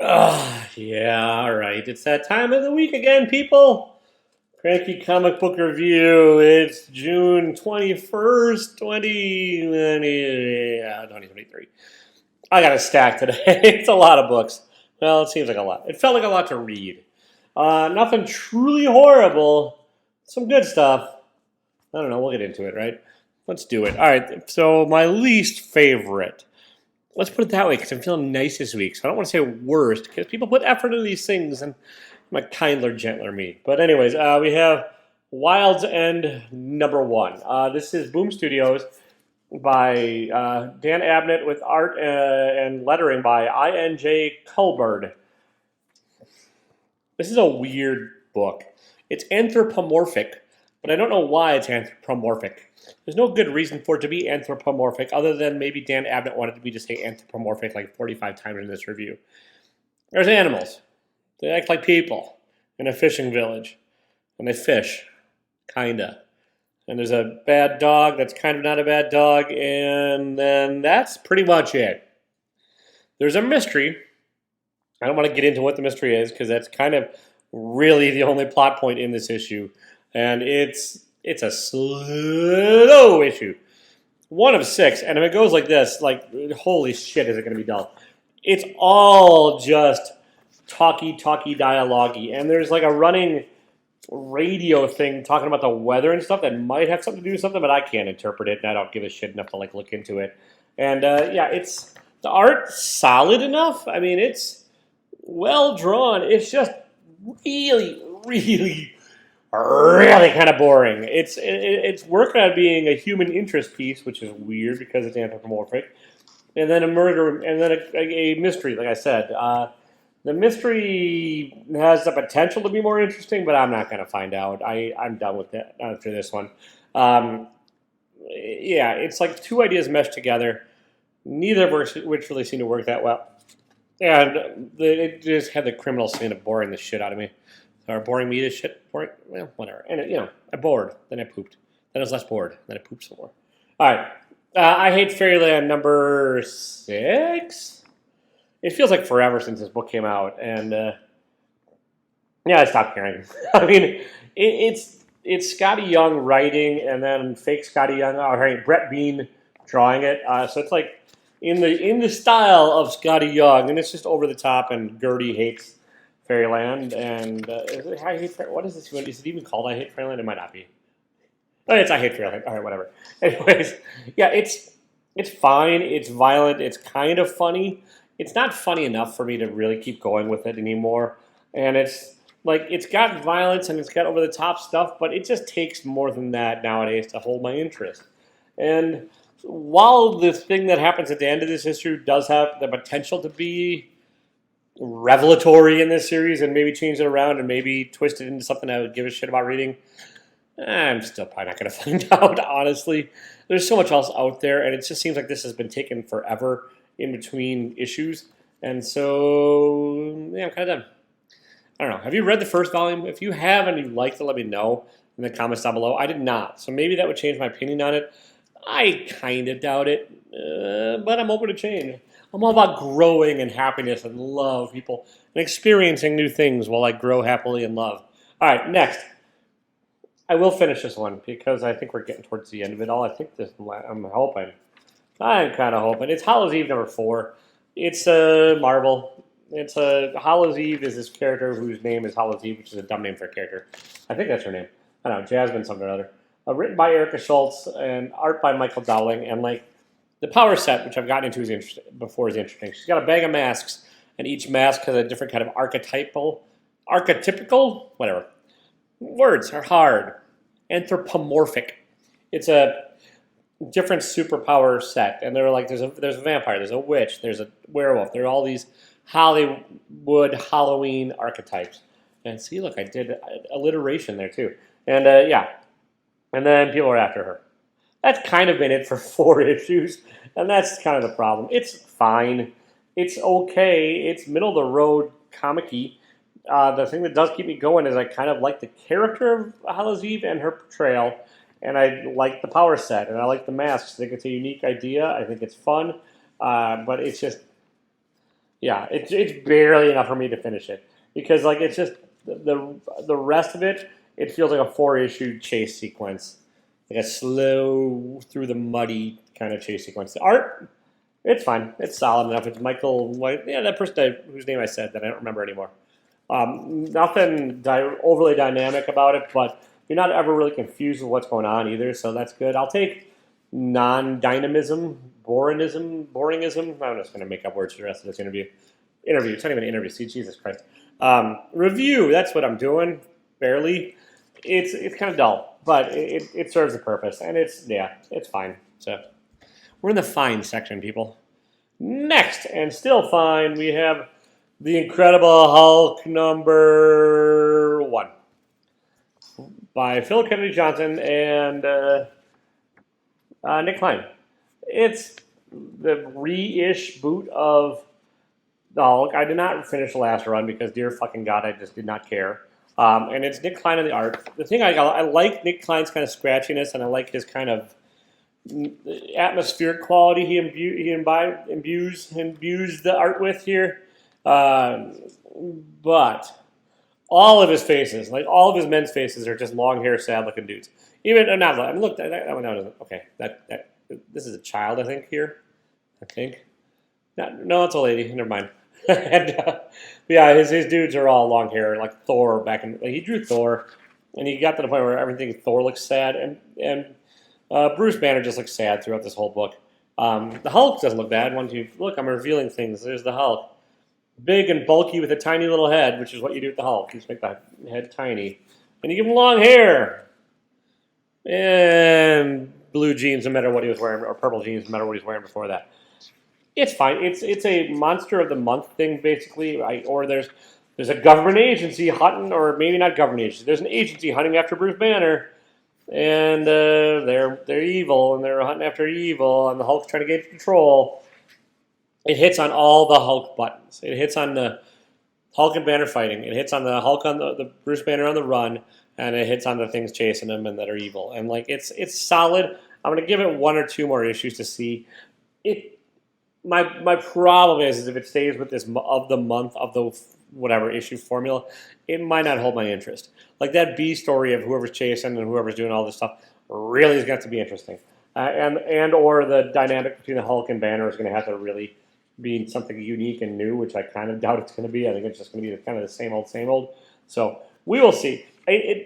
Yeah, all right. It's that time of the week again, people. Cranky comic book review. It's June 21st, 2023. I got a stack today. It's a lot of books. Well, it seems like a lot. It felt like a lot to read. Nothing truly horrible. Some good stuff. I don't know. We'll get into it, right? Let's do it. All right. So, my least favorite. Let's put it that way because I'm feeling nice this week. So I don't want to say worst because people put effort into these things and I'm a kinder, gentler me. But anyways, we have Wild's End #1. This is Boom Studios by Dan Abnett with art and lettering by I.N.J. Culberd. This is a weird book. It's anthropomorphic, but I don't know why it's anthropomorphic. There's no good reason for it to be anthropomorphic other than maybe Dan Abnett wanted me to say anthropomorphic like 45 times in this review. There's animals. They act like people in a fishing village. And they fish. Kinda. And there's a bad dog that's kind of not a bad dog. And then that's pretty much it. There's a mystery. I don't want to get into what the mystery is because that's kind of really the only plot point in this issue. And it's a slow issue. 1 of 6. And if it goes like this, like, holy shit, is it going to be dull. It's all just talky dialogue-y. And there's like a running radio thing talking about the weather and stuff that might have something to do with something, but I can't interpret it, and I don't give a shit enough to like look into it. And yeah, it's the art solid enough. I mean, it's well drawn. It's just really kind of boring. It's working on being a human interest piece, which is weird because it's anthropomorphic, and then a murder, and then a mystery. Like I said, the mystery has the potential to be more interesting, but I'm not going to find out. I'm done with that after this one. Yeah, it's like two ideas meshed together, neither of which really seem to work that well. And it just had the criminal sin of boring the shit out of me. Or boring me to shit. Boring, well, whatever. And, I bored. Then I pooped. Then I was less bored. Then I pooped some more. All right. I Hate Fairyland #6. It feels like forever since this book came out. And, yeah, I stopped caring. I mean, it's Scotty Young writing and then fake Scotty Young, Brett Bean drawing it. So it's like in the style of Scotty Young. And it's just over the top, and Gertie hates Fairyland, and what is this? Is it even called I Hate Fairyland? It might not be. Oh, it's I Hate Fairyland. All right, whatever. Anyways, yeah, it's fine. It's violent. It's kind of funny. It's not funny enough for me to really keep going with it anymore. And it's like it's got violence and it's got over the top stuff, but it just takes more than that nowadays to hold my interest. And while the thing that happens at the end of this issue does have the potential to be revelatory in this series and maybe change it around and maybe twist it into something I would give a shit about reading, I'm still probably not going to find out, honestly. There's so much else out there, and it just seems like this has been taken forever in between issues. And so, yeah, I'm kind of done. I don't know. Have you read the first volume? If you have and you liked it, let me know in the comments down below. I did not, so maybe that would change my opinion on it. I kind of doubt it, but I'm open to change. I'm all about growing and happiness and love, people, and experiencing new things while I grow happily in love. All right, next. I will finish this one because I think we're getting towards the end of it all. I think this. I'm hoping. I'm kind of hoping. It's Hallow's Eve #4. It's a Marvel. It's a Hallow's Eve is this character whose name is Hallow's Eve, which is a dumb name for a character. I think that's her name. I don't know, Jasmine something or other. Written by Erica Schultz and art by Michael Dowling. And like the power set, which I've gotten into is interesting. She's got a bag of masks, and each mask has a different kind of archetypical, whatever. Words are hard. Anthropomorphic. It's a different superpower set, and they're like there's a vampire, there's a witch, there's a werewolf. There are all these Hollywood Halloween archetypes. And see, look, I did alliteration there too. And yeah, and then people are after her. That's kind of been it for 4 issues, and that's kind of the problem. It's fine. It's okay. It's middle of the road comic-y. The thing that does keep me going is I kind of like the character of Hallow's Eve and her portrayal, and I like the power set, and I like the masks. I think it's a unique idea. I think it's fun, but it's just Yeah, it's barely enough for me to finish it because like it's just the rest of it. It feels like a 4-issue chase sequence, like a slow through the muddy kind of chase sequence. The art, it's fine. It's solid enough. It's Michael White. Yeah, that person whose name I said that I don't remember anymore. Nothing overly dynamic about it, but you're not ever really confused with what's going on either, so that's good. I'll take non-dynamism, boringism. I'm just going to make up words for the rest of this interview. It's not even an interview. See, Jesus Christ. Review, that's what I'm doing, barely. It's kind of dull, but it serves a purpose, and it's fine. So we're in the fine section, people. Next, and still fine, we have The Incredible Hulk #1 by Phil Kennedy Johnson and Nick Klein. It's the re-ish boot of the Hulk. I did not finish the last run because, dear fucking God, I just did not care. And it's Nick Klein in the art. The thing I like Nick Klein's kind of scratchiness, and I like his kind of atmospheric quality he imbues the art with here. But all of his faces, like all of his men's faces, are just long hair, sad looking dudes. Even not. I mean, look, that one doesn't. Okay, that this is a child, I think here. I think. No, it's a lady. Never mind. And yeah, his dudes are all long hair, like Thor back in. Like, he drew Thor, and he got to the point where everything Thor looks sad, and Bruce Banner just looks sad throughout this whole book. The Hulk doesn't look bad. Once you look, I'm revealing things. There's the Hulk, big and bulky with a tiny little head, which is what you do with the Hulk. You just make the head tiny, and you give him long hair and blue jeans, no matter what he was wearing, or purple jeans, no matter what he was wearing before that. It's fine. It's a monster of the month thing, basically. Or there's a government agency hunting, or maybe not government agency. There's an agency hunting after Bruce Banner, and they're evil, and they're hunting after evil, and the Hulk's trying to get control. It hits on all the Hulk buttons. It hits on the Hulk and Banner fighting. It hits on the Hulk on the Bruce Banner on the run, and it hits on the things chasing him and that are evil. And like it's solid. I'm gonna give it 1 or 2 more issues to see it. My problem is if it stays with this of the month of the whatever issue formula, it might not hold my interest. Like that B story of whoever's chasing and whoever's doing all this stuff really is going to be interesting, and or the dynamic between the Hulk and Banner is going to have to really be something unique and new, which I kind of doubt it's going to be. I think it's just going to be kind of the same old, same old. So we will see.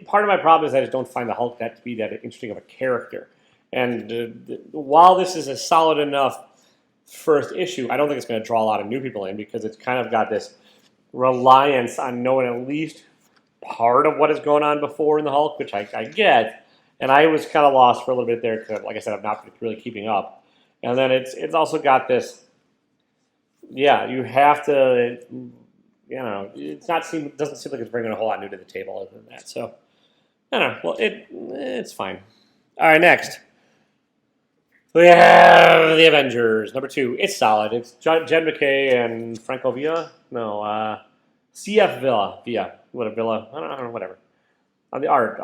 Part of my problem is I just don't find the Hulk to be that interesting of a character. And while this is a solid enough first issue, I don't think it's going to draw a lot of new people in because it's kind of got this reliance on knowing at least part of what has gone on before in the Hulk, which I get. And I was kind of lost for a little bit there because, like I said, I'm not really keeping up. And then it's also got this, yeah, you have to, doesn't seem like it's bringing a whole lot new to the table other than that. So, I don't know. Well, it's fine. All right, next. We have the Avengers, #2. It's solid. It's Jen McKay and Franco Villa. No, CF Villa. What a Villa. I don't know, whatever. On the art.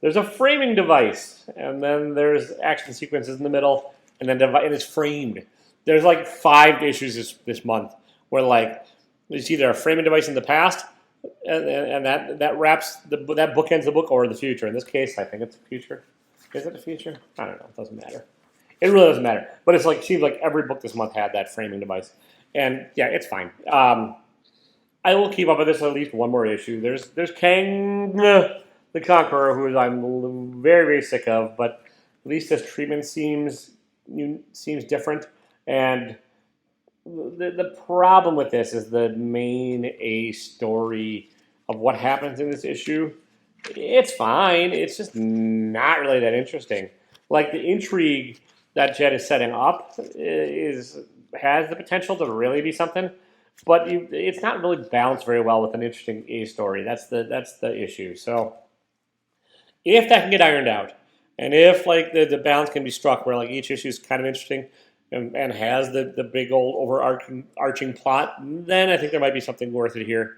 There's a framing device, and then there's action sequences in the middle, and then it's framed. There's like 5 issues this month where like there's either a framing device in the past, and that wraps that bookends the book, or the future. In this case, I think it's the future. Is it the future? I don't know. It doesn't matter. It really doesn't matter. But it's like seems like every book this month had that framing device. And yeah, it's fine. I will keep up with this at least 1 more issue. There's Kang the Conqueror, who I'm very, very sick of, but at least this treatment seems different. And the problem with this is the main A story of what happens in this issue. It's fine. It's just not really that interesting. Like the intrigue that Jet is setting up has the potential to really be something, but it's not really balanced very well with an interesting A story. That's the issue. So if that can get ironed out, and if like the balance can be struck where like each issue is kind of interesting and has the big old overarching plot, then I think there might be something worth it here.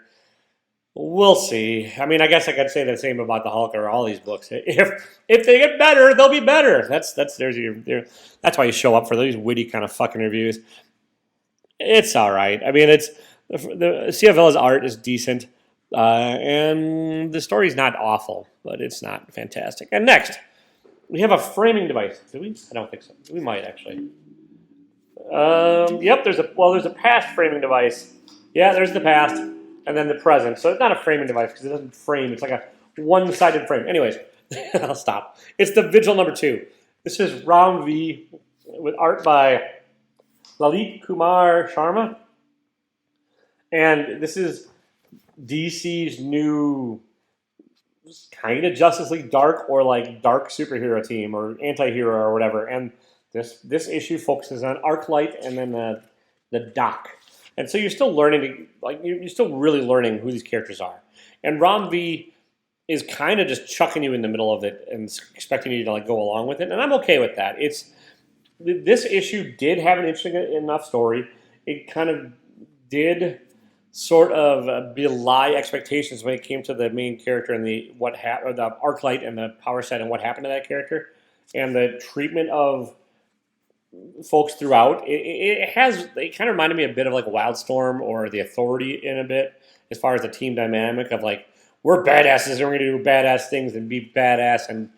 We'll see. I mean, I guess I could say the same about the Hulk or all these books. If they get better, they'll be better. That's why you show up for these witty kind of fucking reviews. It's all right. I mean, it's the CFL's art is decent, and the story's not awful, but it's not fantastic. And next, we have a framing device. Do we? I don't think so. We might actually. Yep. There's a past framing device. Yeah, there's the past, and then the present. So it's not a framing device because it doesn't frame. It's like a one-sided frame. Anyways, I'll stop. It's the Vigil #2. This is Ram V with art by Lalit Kumar Sharma. And this is DC's new kind of Justice League Dark or like dark superhero team or anti-hero or whatever. And this issue focuses on Arclight and then the Doc. And so you're still learning, you're still really learning who these characters are. And Ram V is kind of just chucking you in the middle of it and expecting you to like go along with it. And I'm okay with that. This issue did have an interesting enough story. It kind of did sort of belie expectations when it came to the main character and the Arclight and the power set and what happened to that character and the treatment of folks throughout. It kind of reminded me a bit of like Wildstorm or the Authority in a bit as far as the team dynamic of like, we're badasses and we're going to do badass things and be badass and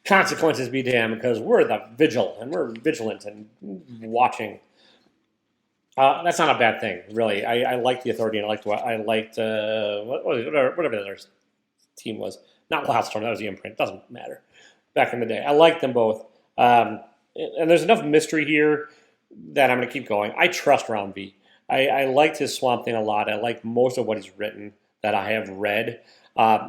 consequences be damned because we're the Vigil and we're vigilant and watching. That's not a bad thing, really. I liked the Authority and I liked whatever the other team was. Not Wildstorm, that was the imprint. Doesn't matter. Back in the day, I liked them both. And there's enough mystery here that I'm going to keep going. I trust Ram V. I liked his Swamp Thing a lot. I like most of what he's written that I have read.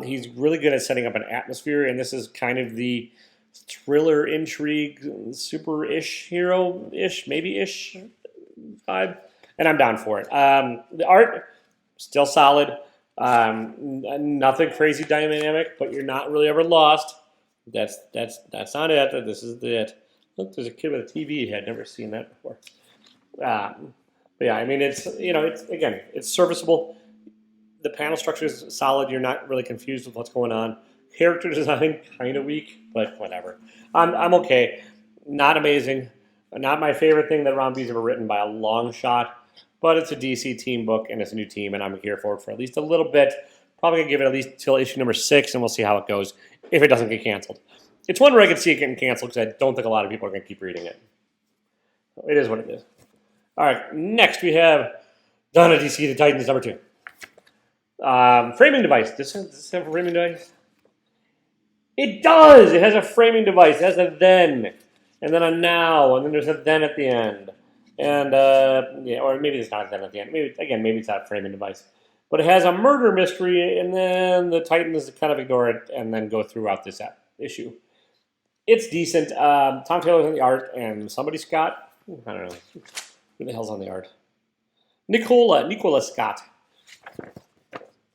He's really good at setting up an atmosphere, and this is kind of the thriller, intrigue, super-ish, hero-ish, maybe-ish vibe, and I'm down for it. The art, still solid. Nothing crazy dynamic, but you're not really ever lost. That's not it. This is it. Look, there's a kid with a TV. I'd never seen that before. But yeah, I mean, it's serviceable. The panel structure is solid. You're not really confused with what's going on. Character design, kind of weak, but whatever. I'm okay. Not amazing. Not my favorite thing that Ram V's ever written by a long shot, but it's a DC team book, and it's a new team, and I'm here for it for at least a little bit. Probably going to give it at least till issue number 6, and we'll see how it goes if it doesn't get canceled. It's one where I can see it getting canceled because I don't think a lot of people are going to keep reading it. It is what it is. All right, next we have Donna DC, the Titans, #2. Framing device. Does this have a framing device? It does! It has a framing device. It has a then, and then a now, and then there's a then at the end. And, or maybe it's not a then at the end. Maybe it's not a framing device. But it has a murder mystery, and then the Titans kind of ignore it and then go throughout this issue. It's decent. Tom Taylor's on the art, and somebody Scott. I don't know. Who the hell's on the art? Nicola Scott.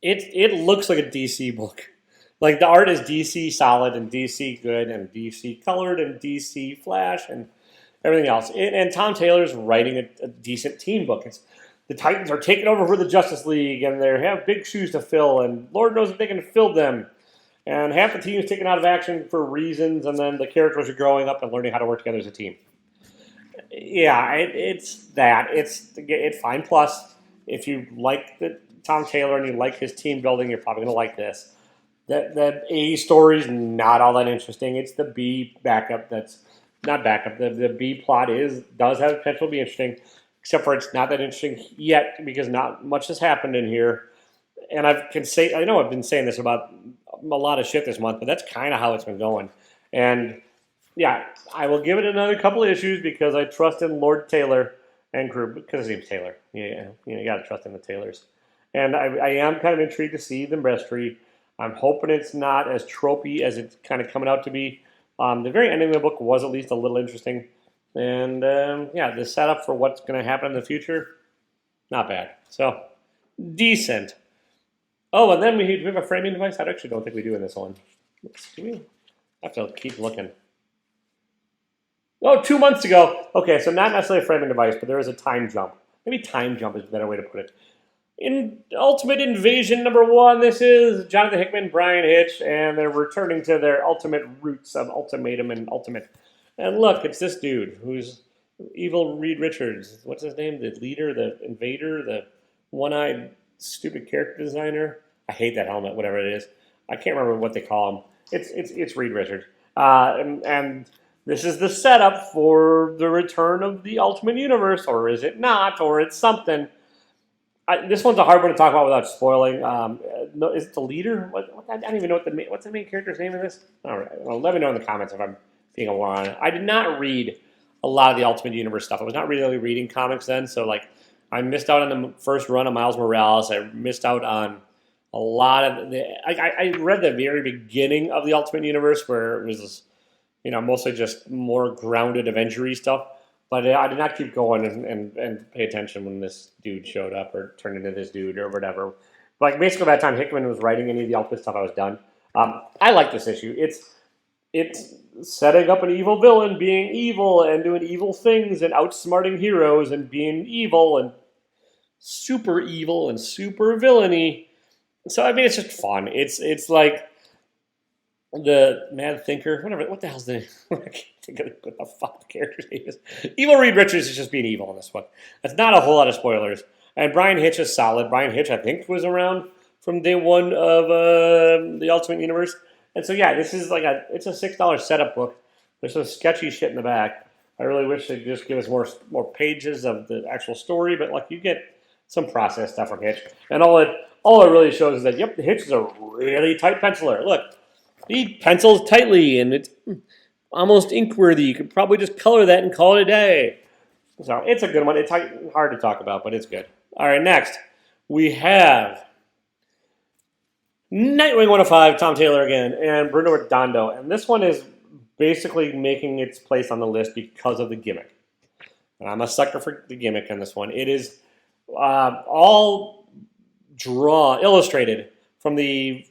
It looks like a DC book. Like the art is DC solid and DC good and DC colored and DC flash and everything else. And Tom Taylor's writing a decent team book. The Titans are taking over for the Justice League and they have big shoes to fill and Lord knows if they can fill them. And half the team is taken out of action for reasons and then the characters are growing up and learning how to work together as a team. Yeah, it's that. It's fine plus. If you like Tom Taylor and you like his team building, you're probably going to like this. That A story is not all that interesting. It's the B backup that's not backup. The B plot does have potential to be interesting, except for it's not that interesting yet because not much has happened in here. And I know I've been saying this about a lot of shit this month, but that's kind of how it's been going. And yeah, I will give it another couple of issues because I trust in Lord Taylor and crew because his name's Taylor. Yeah, you got to trust in the Taylors. And I am kind of intrigued to see the mystery. I'm hoping it's not as tropey as it's kind of coming out to be. The very ending of the book was at least a little interesting. And the setup for what's going to happen in the future, not bad. So, decent. Oh, and then do we have a framing device? I actually don't think we do in this one. Do we? I have to keep looking. Oh, 2 months ago. Okay, so not necessarily a framing device, but there is a time jump. Maybe time jump is a better way to put it. In Ultimate Invasion #1, this is Jonathan Hickman, Brian Hitch, and they're returning to their ultimate roots of Ultimatum and Ultimate. And look, it's this dude who's Evil Reed Richards. What's his name? The leader, the invader, the one-eyed stupid character designer. I hate that helmet, whatever it is. I can't remember what they call him. It's Reed Richards. And this is the setup for the return of the Ultimate Universe, or is it not, or it's something. This one's a hard one to talk about without spoiling. No, is it the leader? I don't even know what's the main character's name in this. All right, well, let me know in the comments if I'm being a moron. I did not read a lot of the Ultimate Universe stuff. I was not really reading comics then, so like I missed out on the first run of Miles Morales. I missed out on a lot of the. I read the very beginning of the Ultimate Universe where it was, mostly just more grounded Avengers stuff. But I did not keep going and pay attention when this dude showed up or turned into this dude or whatever. Like basically by the time Hickman was writing any of the Ultimate stuff, I was done. I like this issue. It's setting up an evil villain being evil and doing evil things and outsmarting heroes and being evil and super villainy. So I mean, it's just fun. It's like the Mad Thinker, whatever. What the hell's the name? I can't think of what the fuck the character's name is. Evil Reed Richards is just being evil in this one. That's not a whole lot of spoilers. And Brian Hitch is solid. Brian Hitch, I think, was around from day one of the Ultimate Universe. And so, yeah, this is it's a $6 setup book. There's some sketchy shit in the back. I really wish they'd just give us more pages of the actual story, but you get some process stuff from Hitch. And all it really shows is that, yep, Hitch is a really tight penciler. Look, he pencils tightly, and it's almost ink-worthy. You could probably just color that and call it a day. So it's a good one. It's hard to talk about, but it's good. All right, next we have Nightwing 105, Tom Taylor again, and Bruno Redondo. And this one is basically making its place on the list because of the gimmick. And I'm a sucker for the gimmick on this one. It is all illustrated from the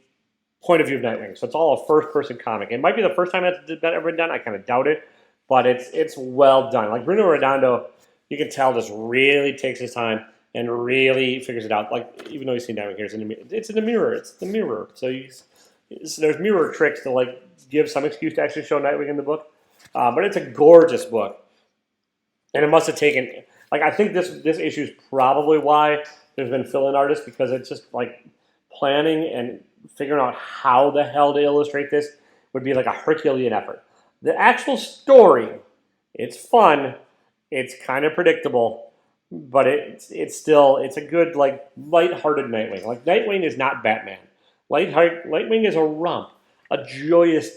point of view of Nightwing. So it's all a first-person comic. It might be the first time that's ever been done. I kind of doubt it, but it's well done. Like Bruno Redondo, you can tell just really takes his time and really figures it out. Like even though you see Nightwing here, it's in the mirror. It's the mirror. So there's mirror tricks to give some excuse to actually show Nightwing in the book. But it's a gorgeous book, and it must have taken. I think this issue is probably why there's been fill-in artists, because it's just planning and figuring out how the hell to illustrate this would be like a Herculean effort. The actual story, it's fun, it's kind of predictable, but it's a good lighthearted Nightwing. Nightwing is not Batman. Nightwing is a romp, a joyous,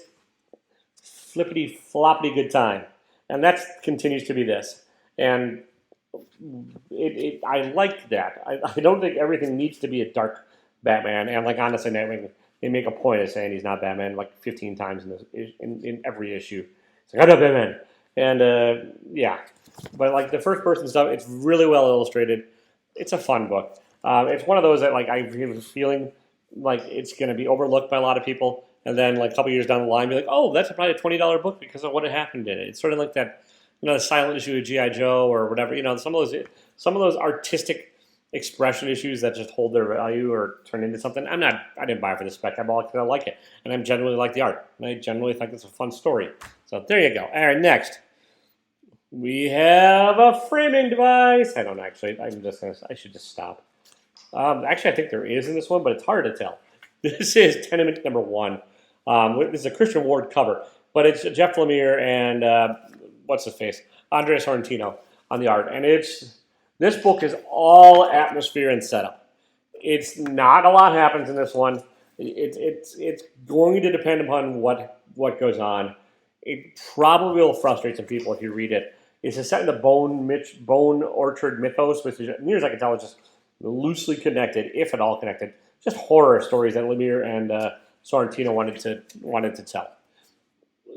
flippity floppity good time, and that continues to be this. And I like that. I don't think everything needs to be a dark Batman, and honestly, Nightwing, they make a point of saying he's not Batman 15 times in every issue. It's I'm not Batman, and yeah, but the first person stuff, it's really well illustrated. It's a fun book. It's one of those that I have a feeling it's going to be overlooked by a lot of people, and then a couple years down the line, be like, oh, that's probably a $20 book because of what had happened in it. It's sort of like that, the silent issue of G.I. Joe or whatever. Some of those artistic expression issues that just hold their value or turn into something. I didn't buy it for the spec. I bought it because I like it, and I generally like the art, and I generally think it's a fun story. So there you go. All right, next we have a framing device. I don't actually. I should just stop. Actually, I think there is in this one, but it's hard to tell. This is Tenement number 1. This is a Christian Ward cover, but it's Jeff Lemire and what's his face, Andrea Sorrentino on the art, and this book is all atmosphere and setup. It's not a lot happens in this one. It's going to depend upon what goes on. It probably will frustrate some people if you read it. It's set in the Bone Orchard mythos, which is, near as I can tell, is just loosely connected, if at all connected. Just horror stories that Lemire and Sorrentino wanted to tell.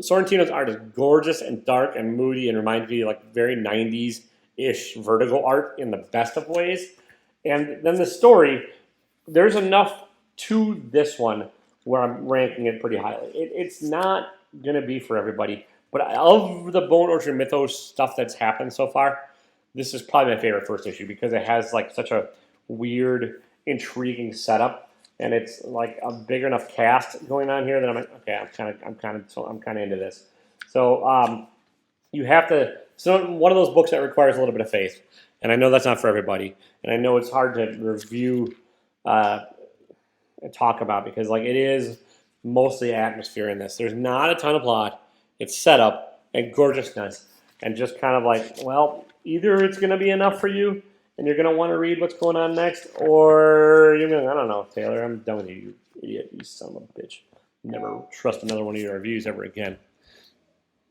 Sorrentino's art is gorgeous and dark and moody and reminds me very 90s-ish Vertigo art in the best of ways. And then the story, there's enough to this one where I'm ranking it pretty highly. It's not going to be for everybody, but of the Bone Orchard Mythos stuff that's happened so far, this is probably my favorite first issue because it has such a weird, intriguing setup. And it's a big enough cast going on here that I'm okay. I'm kind of into this. So you have to So one of those books that requires a little bit of faith, and I know that's not for everybody, and I know it's hard to review and talk about because like it is mostly atmosphere in this. There's not a ton of plot. It's setup and gorgeousness, and just kind of like, well, either it's going to be enough for you, and you're going to want to read what's going on next, or you're going to, I don't know, Taylor, I'm done with you, you idiot, you son of a bitch. Never trust another one of your reviews ever again.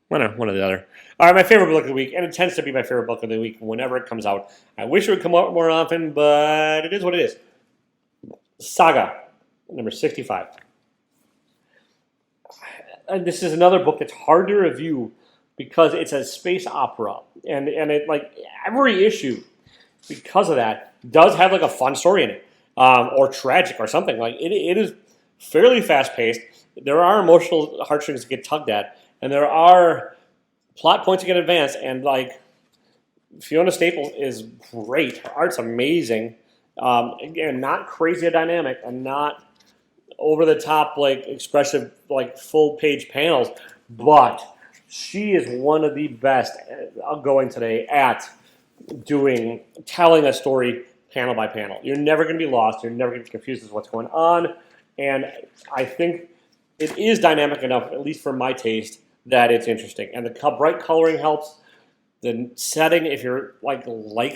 One or the other. All right, my favorite book of the week, and it tends to be my favorite book of the week whenever it comes out. I wish it would come out more often, but it is what it is. Saga, number 65. And this is another book that's hard to review because it's a space opera, and it like every issue, because of that, does have like a fun story in it, or tragic or something. Like it is fairly fast paced. There are emotional heartstrings that get tugged at, and there are plot points that get advanced. And like Fiona Staples is great. Her art's amazing. Again, not crazy dynamic and not over the top like expressive like full page panels, but she is one of the best going today at telling a story panel by panel. You're never going to be lost. You're never going to be confused as to what's going on. And I think it is dynamic enough, at least for my taste, that it's interesting. And the bright coloring helps. The setting, if you're like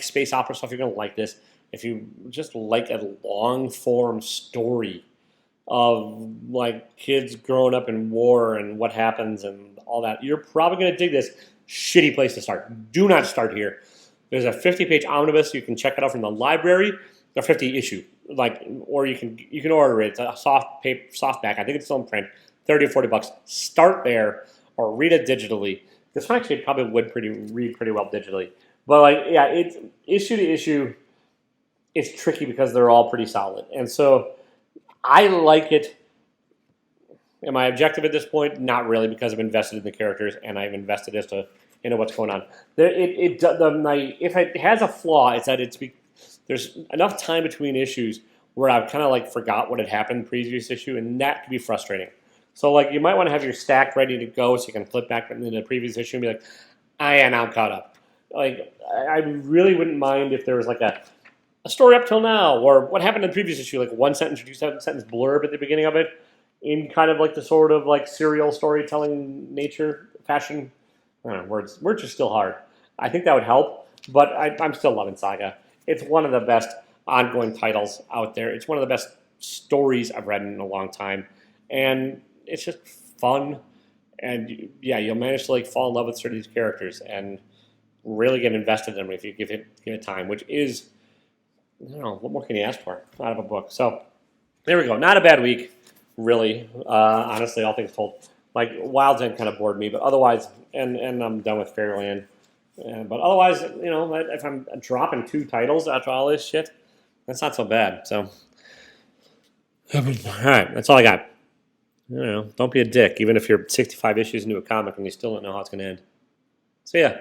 space opera stuff, you're going to like this. If you just like a long form story of like kids growing up in war and what happens and all that, you're probably going to dig this. Shitty place to start. Do not start here. There's a 50-page omnibus. You can check it out from the library. Or 50 issue, or you can order it. It's a softback. I think it's still in print. $30 or $40. Start there, or read it digitally. This one actually probably would read pretty well digitally. But like, yeah, it's issue to issue. It's tricky because they're all pretty solid, and so I like it. Am I objective at this point? Not really, because I've invested in the characters and I've invested as to what's going on. If it has a flaw, it's that there's enough time between issues where I've kind of like forgot what had happened in the previous issue, and that can be frustrating. So like you might want to have your stack ready to go so you can flip back into the previous issue and be like, yeah, now I'm caught up. Like I really wouldn't mind if there was like a story up till now, or what happened in the previous issue, like one sentence or two sentence blurb at the beginning of it, in kind of like the sort of like serial storytelling nature fashion. I don't know, words are still hard. I think that would help, but I'm still loving Saga. It's one of the best ongoing titles out there. It's one of the best stories I've read in a long time, and it's just fun. And yeah, you'll manage to like fall in love with certain of these characters and really get invested in them if you give it time. Which is, I don't know, what more can you ask for out of a book? So there we go. Not a bad week, really. Honestly, all things told. Like Wild's End kind of bored me, but otherwise, and I'm done with Fairyland. But otherwise, if I'm dropping 2 titles after all this shit, that's not so bad. So, all right, that's all I got. Don't be a dick, even if you're 65 issues into a comic and you still don't know how it's going to end. See ya.